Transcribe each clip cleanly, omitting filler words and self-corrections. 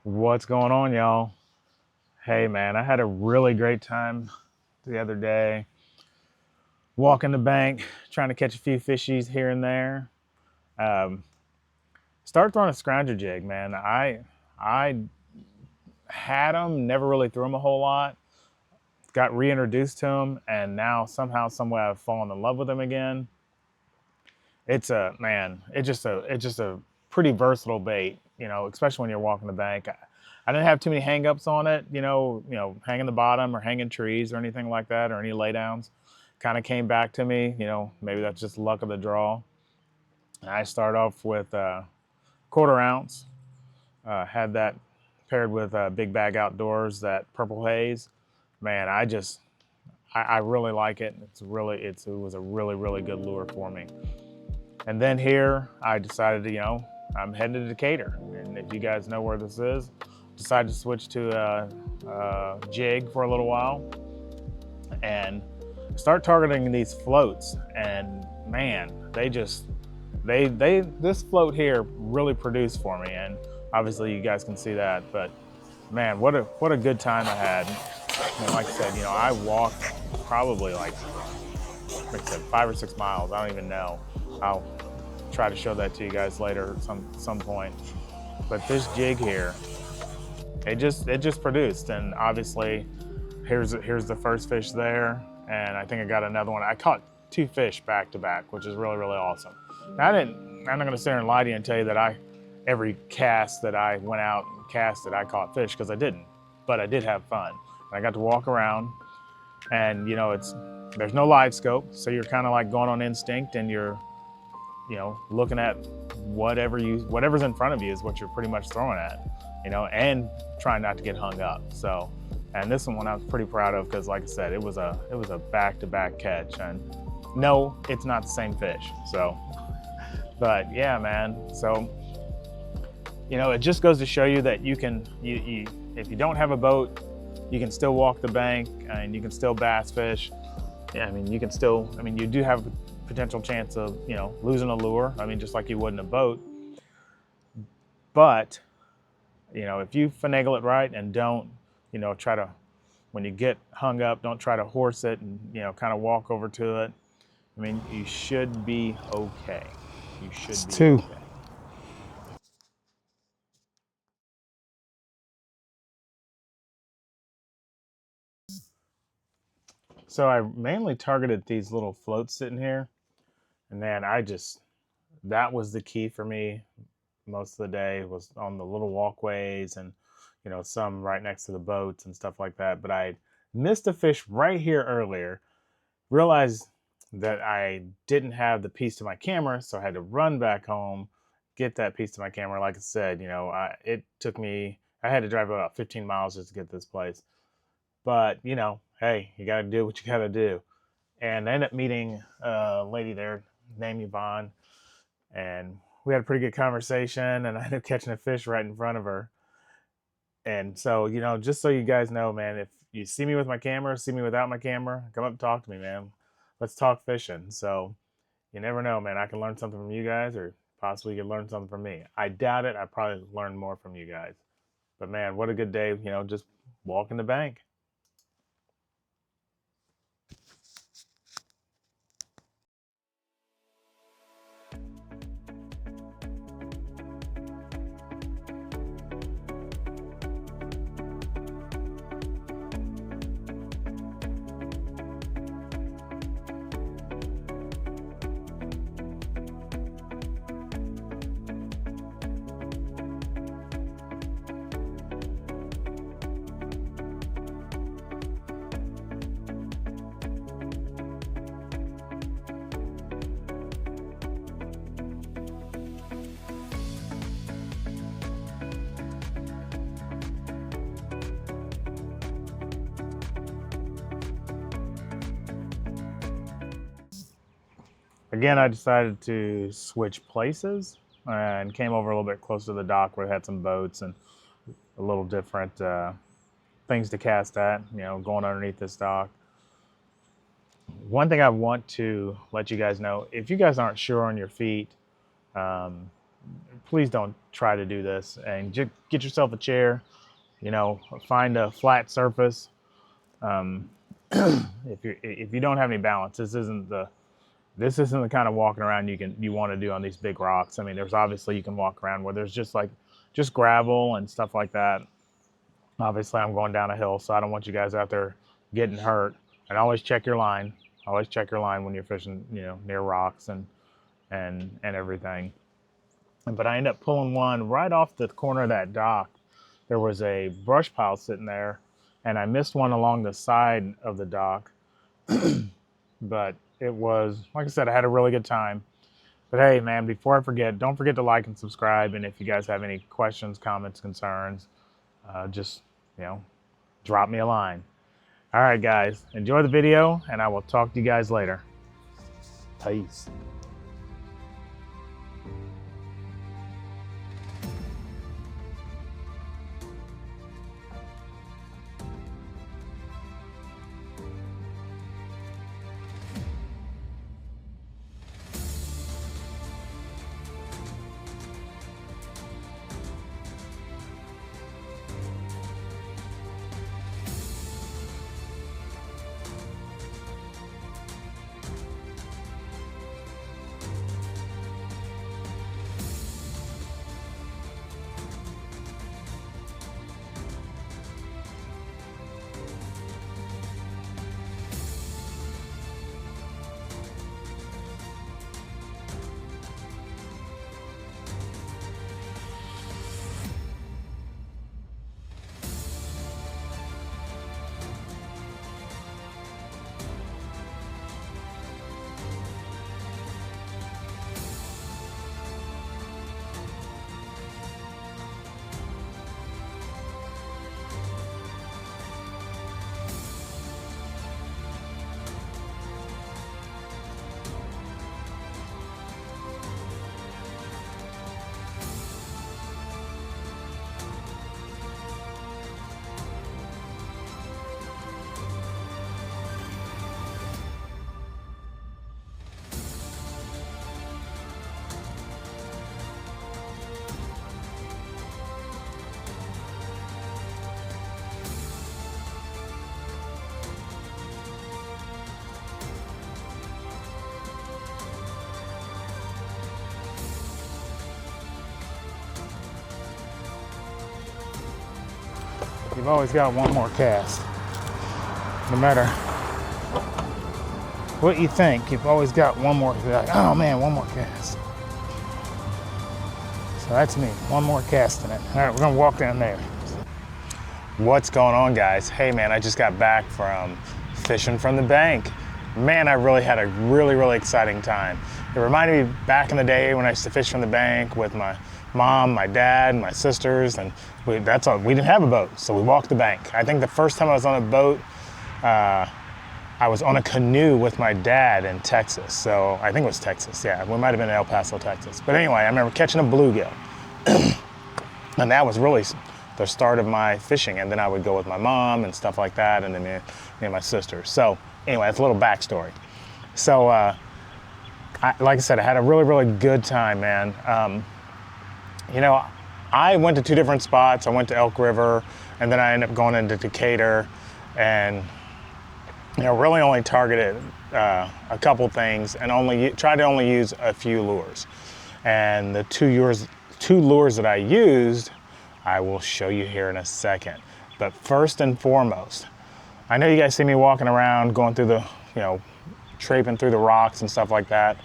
What's going on, y'all? Hey, man, I had a really great time the other day walking the bank, trying to catch a few fishies here and there. Um, Start throwing a scrounger jig, man. I had them, never really threw them a whole lot. Got reintroduced to them, and now somehow, some way, I've fallen in love with them again. It's a man. It's just a pretty versatile bait, especially when you're walking the bank. I didn't have too many hang-ups on it, hanging the bottom or hanging trees or anything like that, or any laydowns. Kind of came back to me, maybe that's just luck of the draw. I start off with quarter ounce. Had that paired with Big Bag Outdoors, that purple haze. Man, I really like it. It was a really good lure for me. And then here, I decided to, I'm heading to Decatur. And if you guys know where this is, decided to switch to a jig for a little while and start targeting these floats. And man, this float here really produced for me. And obviously, you guys can see that. But man, what a good time I had. And like I said, I walked probably like I said, 5 or 6 miles. I don't even know. I'll try to show that to you guys later at some point. But this jig here, it just produced, and obviously, here's the first fish there, and I think I got another one. I caught 2 fish back to back, which is really awesome. Now, I'm not gonna sit there and lie to you and tell you that every cast that I went out and casted, I caught fish, because I didn't, but I did have fun. And I got to walk around, and there's no live scope, so you're kind of like going on instinct, and you're looking at whatever's in front of you is what you're pretty much throwing at, and trying not to get hung up. So, and this one I was pretty proud of, because like I said, it was a back-to-back catch, and no, it's not the same fish. So, but yeah, man. So, it just goes to show you that you can, if you don't have a boat, you can still walk the bank and you can still bass fish. Yeah, I mean, you do have a potential chance of, losing a lure. I mean, just like you would in a boat. But, if you finagle it right and don't, try to, when you get hung up, don't try to horse it and, kind of walk over to it. I mean, you should be okay. You should It's be two. okay. So I mainly targeted these little floats sitting here. And man, that was the key for me most of the day, was on the little walkways, and some right next to the boats and stuff like that. But I missed a fish right here earlier, realized that I didn't have the piece to my camera, so I had to run back home, get that piece to my camera. Like I said, it took me, I had to drive about 15 miles just to get this place. But hey, you got to do what you got to do. And I ended up meeting a lady there named Yvonne, and we had a pretty good conversation, and I ended up catching a fish right in front of her. And so, just so you guys know, man, if you see me with my camera, see me without my camera, come up and talk to me, man. Let's talk fishing. So you never know, man. I can learn something from you guys, or possibly you can learn something from me. I doubt it. I probably learn more from you guys. But man, what a good day, just walking the bank. Again, I decided to switch places and came over a little bit closer to the dock, where it had some boats and a little different things to cast at, going underneath this dock. One thing I want to let you guys know, if you guys aren't sure on your feet, please don't try to do this, and just get yourself a chair, you know, find a flat surface. Um, if you don't have any balance, this isn't the kind of walking around you want to do on these big rocks. I mean, there's obviously you can walk around where there's just gravel and stuff like that. Obviously, I'm going down a hill, so I don't want you guys out there getting hurt. And always check your line. Always check your line when you're fishing, you know, near rocks and everything. But I ended up pulling one right off the corner of that dock. There was a brush pile sitting there, and I missed one along the side of the dock. But it was, like I said, I had a really good time. But hey, man, before I forget, don't forget to like and subscribe. And if you guys have any questions, comments, concerns, just, you know, drop me a line. All right, guys, enjoy the video, and I will talk to you guys later. Peace. You've always got one more cast. No matter what you think, you've always got one more. Like, oh man, one more cast. So that's me, one more cast in it. All right, we're gonna walk down there. What's going on, guys? Hey man, I just got back from fishing from the bank. Man, I really had a really exciting time. It reminded me back in the day when I used to fish from the bank with my mom, my dad, and my sisters, and we didn't have a boat, so we walked the bank. I think the first time I was on a boat, I was on a canoe with my dad in Texas. So I think it was Texas, yeah. We might have been in El Paso, Texas. But anyway, I remember catching a bluegill. And that was really the start of my fishing. And then I would go with my mom and stuff like that, and then me and my sister. So anyway, that's a little backstory. So like I said, I had a really good time, man. You know, I went to two different spots. I went to Elk River, and then I ended up going into Decatur, and you know, really only targeted a couple things, and tried to only use a few lures. And the two lures that I used, I will show you here in a second. But first and foremost, I know you guys see me walking around, going through the, you know, traipsing through the rocks and stuff like that.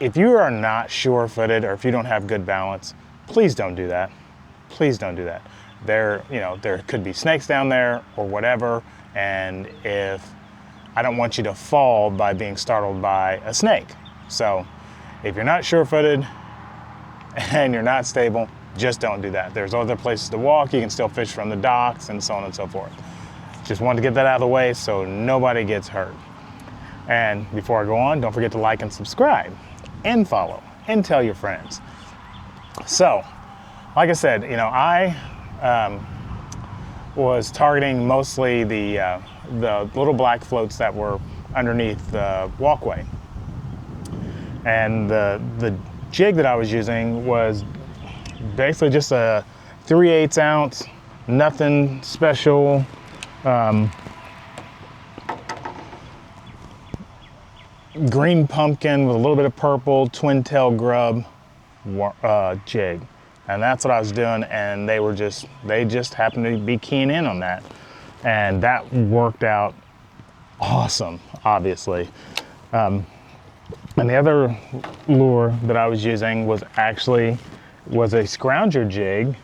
If you are not sure-footed, or if you don't have good balance, please don't do that. Please don't do that. There could be snakes down there or whatever, and I don't want you to fall by being startled by a snake. So if you're not sure-footed and you're not stable, just don't do that. There's other places to walk. You can still fish from the docks and so on and so forth. Just wanted to get that out of the way so nobody gets hurt. And before I go on, don't forget to like and subscribe and follow and tell your friends. So, like I said, you know, I was targeting mostly the little black floats that were underneath the walkway. And the jig that I was using was basically just a 3/8 ounce, nothing special. Green pumpkin with a little bit of purple, twin tail grub jig. And that's what I was doing, and they just happened to be keying in on that. And that worked out awesome, obviously. And the other lure that I was using was a scrounger jig.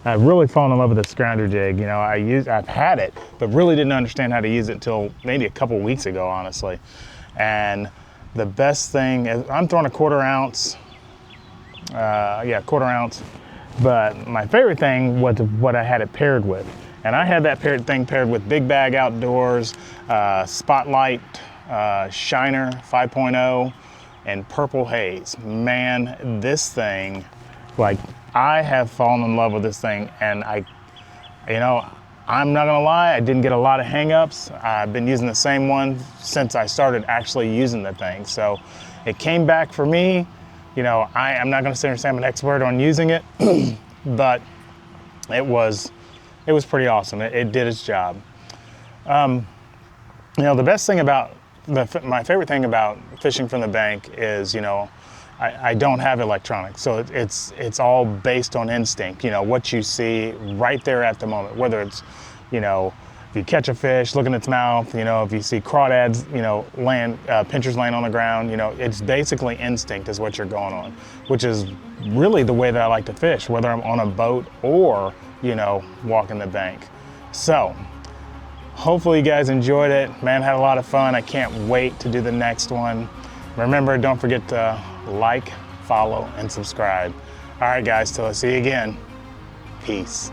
I've really fallen in love with the scrounger jig. You know, I've had it, but really didn't understand how to use it until maybe a couple weeks ago, honestly. And the best thing is, I'm throwing a 1/4 ounce, 1/4 ounce. But my favorite thing was what I had it paired with. And I had that thing paired with Big Bag Outdoors, Spotlight Shiner 5.0, and Purple Haze. Man, this thing, like, I have fallen in love with this thing, and I'm not gonna lie, I didn't get a lot of hang-ups. I've been using the same one since I started actually using the thing. So it came back for me. You know, I'm not gonna sit here and say I'm an expert on using it, but it was pretty awesome. It did its job. You know, the best thing about, my favorite thing about fishing from the bank is, you know, I don't have electronics, so it's all based on instinct. You know, what you see right there at the moment, whether it's, you know, if you catch a fish, look in its mouth, you know, if you see crawdads, you know, pinchers laying on the ground, you know, it's basically instinct is what you're going on, which is really the way that I like to fish, whether I'm on a boat or, you know, walking the bank. So, hopefully you guys enjoyed it. Man, had a lot of fun. I can't wait to do the next one. Remember, don't forget to like, follow, and subscribe. All right, guys, till I see you again. Peace.